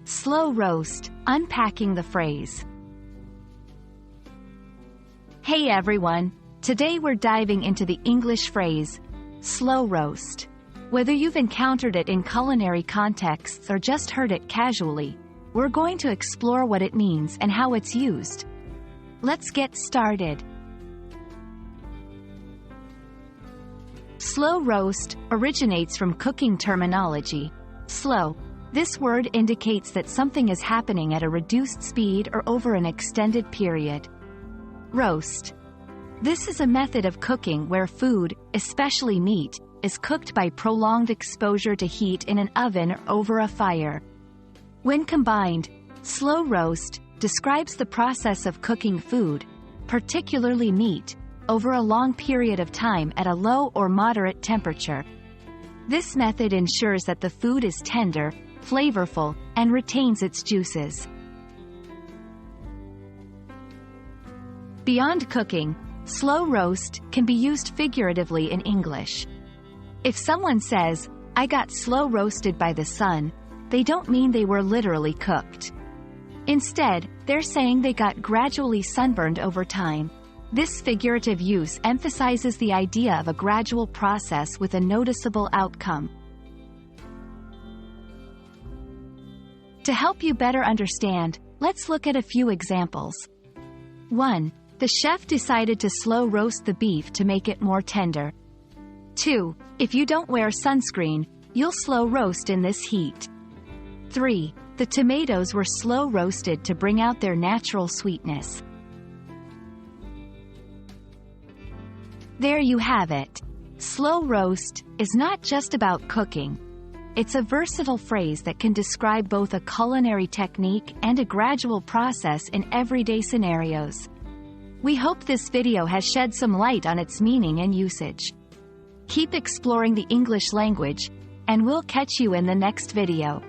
Slow roast, unpacking the phrase. Hey everyone, today we're diving into the English phrase, slow roast. Whether you've encountered it in culinary contexts or just heard it casually, we're going to explore what it means and how it's used. Let's get started. Slow roast originates from cooking terminology. Slow. This word indicates that something is happening at a reduced speed or over an extended period. Roast. This is a method of cooking where food, especially meat, is cooked by prolonged exposure to heat in an oven or over a fire. When combined, slow roast describes the process of cooking food, particularly meat, over a long period of time at a low or moderate temperature. This method ensures that the food is tender, flavorful, and retains its juices. Beyond cooking, slow roast can be used figuratively in English. If someone says, "I got slow roasted by the sun," they don't mean they were literally cooked. Instead, they're saying they got gradually sunburned over time. This figurative use emphasizes the idea of a gradual process with a noticeable outcome. To help you better understand, let's look at a few examples. 1. The chef decided to slow roast the beef to make it more tender. 2. If you don't wear sunscreen, you'll slow roast in this heat. 3. The tomatoes were slow roasted to bring out their natural sweetness. There you have it. Slow roast is not just about cooking. It's a versatile phrase that can describe both a culinary technique and a gradual process in everyday scenarios. We hope this video has shed some light on its meaning and usage. Keep exploring the English language, and we'll catch you in the next video.